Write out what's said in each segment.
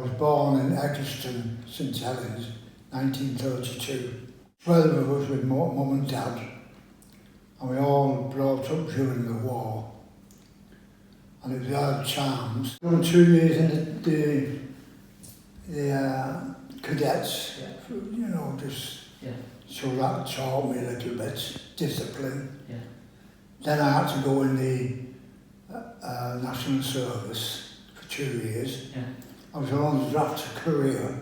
was born in Eccleston, St Helens, 1932. 12 of us with mum and dad, and we all brought up during the war. And it was hard times. Done 2 years in the cadets, you know, just so that taught me a little bit, discipline. Yeah. Then I had to go in the National Service for 2 years. Yeah. I was on the draft to Korea.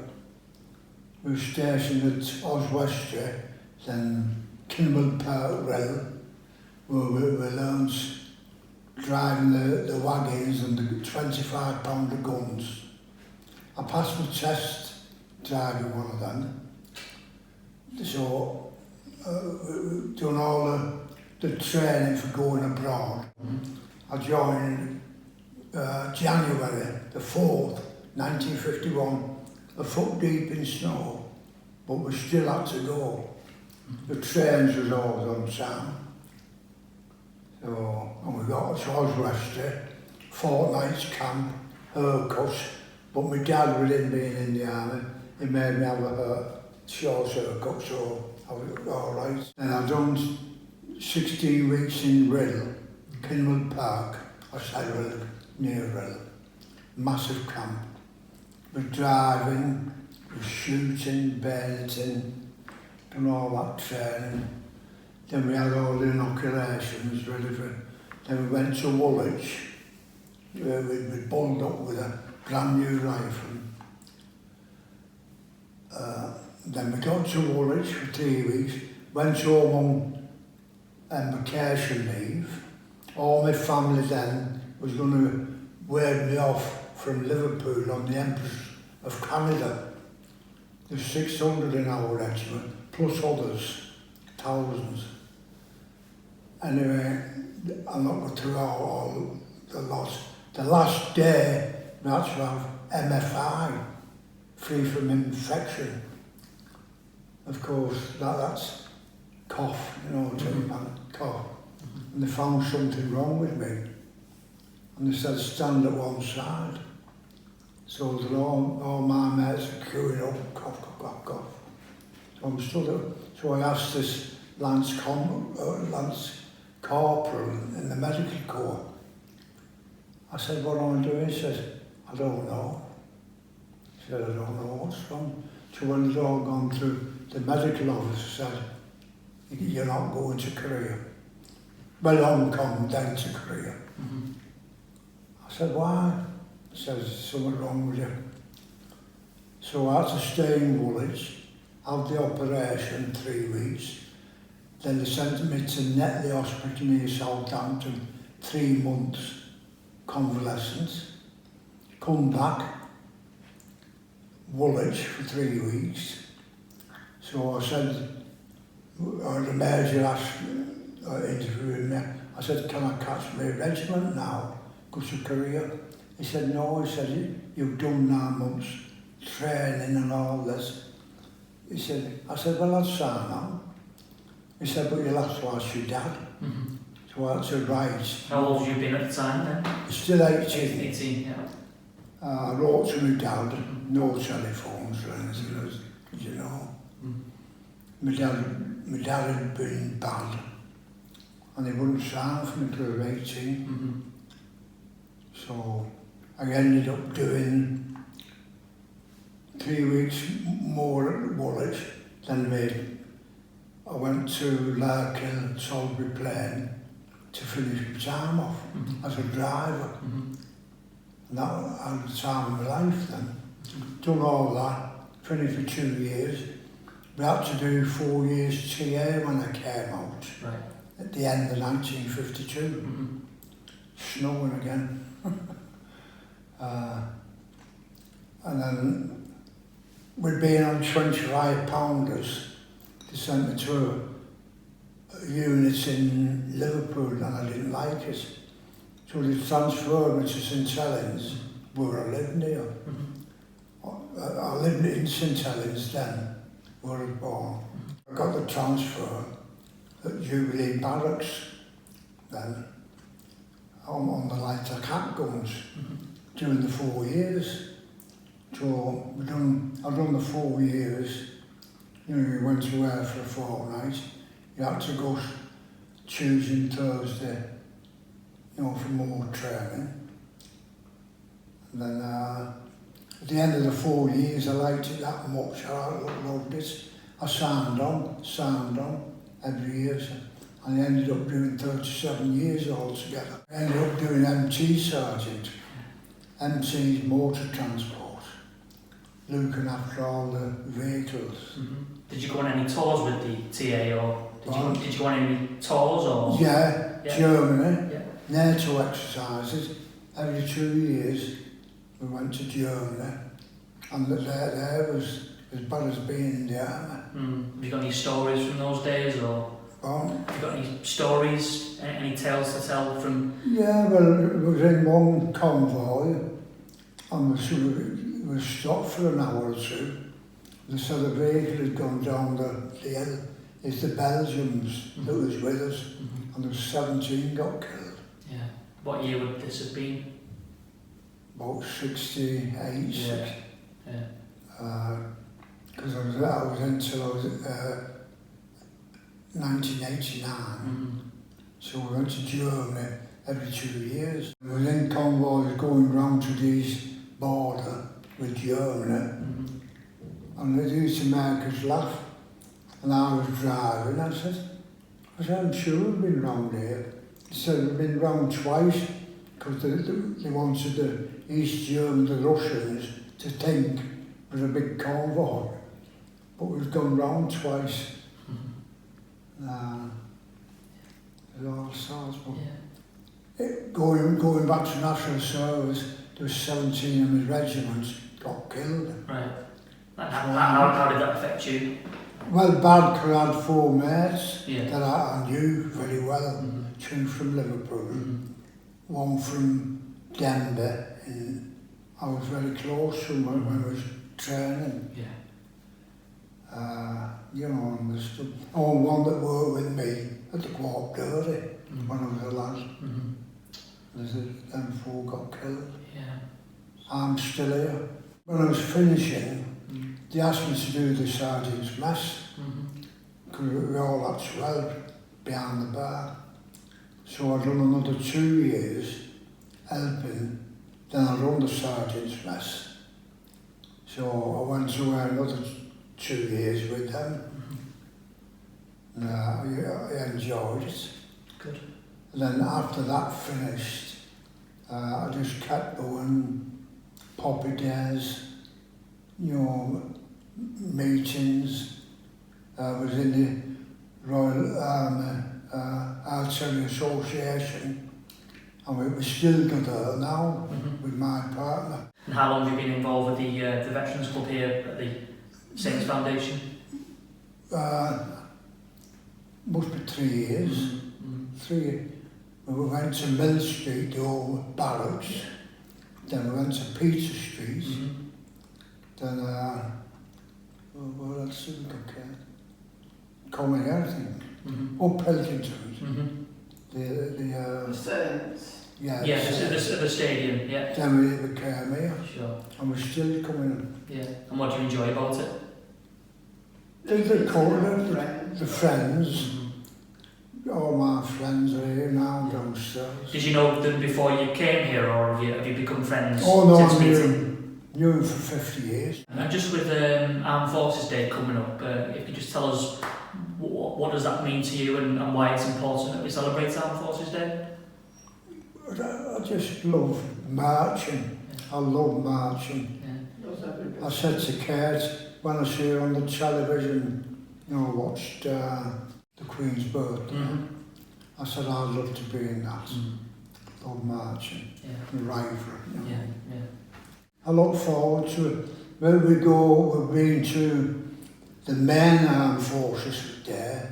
We were stationed at Oswestry, then Kinmel Park Rail, where we learned driving the wagons and the 25-pounder guns. I passed my test driving one of them. So we've done all the training for going abroad. I joined January the 4th, 1951, a foot deep in snow, but we still had to go. The trains was always on time. So, and we got to Oswestry, fortnight's camp, haircut, but my dad, with him being in the army, he made me have a short haircut, so I was all right. And I've done 16 weeks in Rainhill, Kinmel Park, I said Rainhill, near Rainhill, massive camp. We're driving, we're shooting, bayoneting, done all that training. Then we had all the inoculations ready for. Then we went to Woolwich, where we'd been bundled up with a brand new rifle. Then we got to Woolwich for 3 weeks, went home on vacation leave. All my family then was going to wave me off from Liverpool on the Empress of Canada. There's 600 in our regiment, plus others, thousands. Anyway, I'm not going through all the lot. The last day, we had to have MFI, free from infection. Of course, that's cough, you know, cough. And they found something wrong with me. And they said, stand at one side. So all my mates are queuing up, cough, cough, cough, cough. So I'm stood up. So I asked this Lance Corporal in the medical corps. I said, what am I doing? He said, I don't know. He said, I don't know what's wrong. So when it's all gone through, the medical officer said, you're not going to Korea. Well, Hong Kong, then to Korea. I said, why? He said, there's something wrong with you. So I had to stay in Woolwich, have the operation 3 weeks. Then they sent me to Netley Hospital near Southampton, 3 months convalescence. Come back, Woolwich for 3 weeks. So I said, the major interviewed me. I said, can I catch my regiment now? Go to Korea? He said, no. He said, you've done 9 months training and all this. He said, I said, well, that's fine now. He said, but you'll have to ask your dad. So I said, right. How old have you been at the time then? Still 18. 18, yeah. I wrote to my dad, no telephones or anything, as you know. My dad had been bad, and he wouldn't sign for me until I was 18. So I ended up doing 3 weeks more at Woolwich, then I went to Rainhill, Salisbury Plain to finish my time off as a driver. And that was the time of my life then. Done all that, finished for 2 years. We had to do 4 years TA when I came out, at the end of 1952. Snowing again. And then we'd been on 25-pounders. They sent me to a unit in Liverpool and I didn't like it. So they transferred me to St Helens, where I lived near. I lived in St Helens then, where I was born. I got the transfer at Jubilee Barracks then, on the light attack guns during the 4 years. So I've done the 4 years. You know, you went away for a fortnight. You had to go Tuesday and Thursday, you know, for more training. And then at the end of the 4 years, I liked it that much. I loved it. I signed on every year. And I ended up doing 37 years altogether. I ended up doing MT Sergeant, MT's motor transport, looking after all the vehicles. Did you go on any tours with the TA, or did you go on any tours? Or? Yeah, Germany, Yeah. NATO exercises. Every 2 years we went to Germany, and there was as bad as being in the army. Have you got any stories from those days, or have you got any stories, any tales to tell from? Yeah, well, it was in one convoy, and we were stopped for an hour or two. They said the vehicle had gone down the hill. It's the Belgians that was with us, and there was 17 got killed. Yeah. What year would this have been? About 68, Yeah. because I was until I was 1989. So we went to Germany every 2 years. We were in convoys going round to these border with Germany, and they used to make us laugh. And I was driving. I said, I'm sure we've been round here. He said we've been round twice, because they wanted the East Germans, the Russians, to think it was a big convoy. But we've gone round twice. There's all sorts. But going back to national service, there was 17 of his regiments got killed. Right. How did that affect you? Well, bad, because I had 4 mates Yeah. that I knew very well. 2 from Liverpool, 1 from Denver, and I was very close to him when I was training. Yeah. You know, and there's one that worked with me at the Quark Dirty when I was a lad. Them 4 got killed. Yeah. I'm still here. When I was finishing, they asked me to do the sergeant's mess, because we all had 12 behind the bar. So I done another 2 years helping, then I run the sergeant's mess. So I went away another 2 years with them. I enjoyed it. Good. And then after that finished, I just kept going, poppy days, you know, meetings. I was in the Royal Army Artillery Association, and we still go there now with my partner. And how long have you been involved with the Veterans Club here at the Saints Foundation? Must be 3 years. 3 years. We went to Mill Street, the old barracks. Then we went to Peter Street. Then, what else did we go? Common Air, I think. Up Pilkingtons. The Saints. Yeah, the stadium, yeah. Then we came here, Sure. and we're still coming. Yeah. And what do you enjoy about it? The friends. All my friends are here now downstairs. Did you know them before you came here, or have you become friends Oh no, since I meeting? knew him for 50 years. And just with Armed Forces Day coming up, if you could just tell us what does that mean to you, and why it's important that we celebrate Armed Forces Day? I just love marching. I love marching. Yeah. I said to Kate, when I see her on the television, you know, watched the Queen's birthday, I said I'd love to be in that. Love marching, the rifle. You know. Yeah. I look forward to it. When we go, we've been to the main Armed Forces Day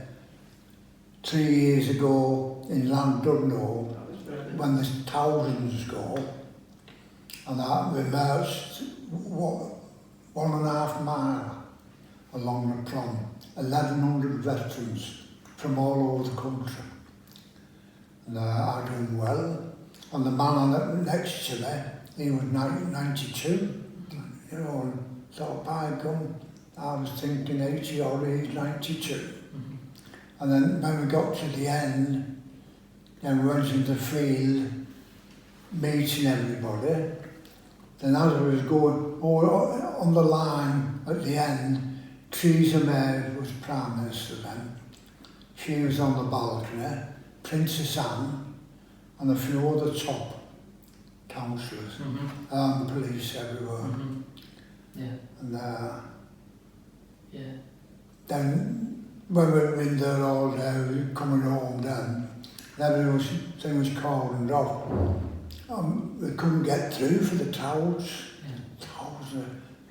3 years ago in Landudno, when there's thousands go, and we marched 1.5 miles along the prom, 1,100 veterans from all over the country. And I'm doing well. And the man next to me, he was 92. you know, and thought, by gum, I was thinking 80 or he's 92. Mm-hmm. And then when we got to the end, then we went into the field, meeting everybody. Then as I was going, on the line at the end, Theresa May was Prime Minister then. She was on the balcony, Princess Anne, and a few other top councillors, Mm-hmm. police everywhere. Mm-hmm. Yeah. And Yeah. then when we were in there all day, we were coming home then everything was cordoned off. We couldn't get through for the towels. Yeah. Towels were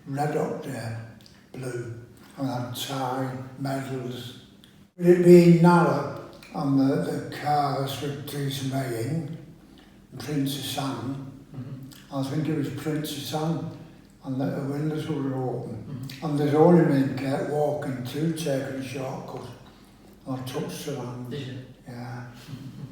red up there, blue, and had tie, medals. With it being narrow on the cars with Theresa May in, Princess Anne, Mm-hmm. I think it was Princess Anne, and the windows were open. Mm-hmm. And there's only men kept walking through, taking a shortcut. I touched her hand. Did you? Yeah. Mm-hmm.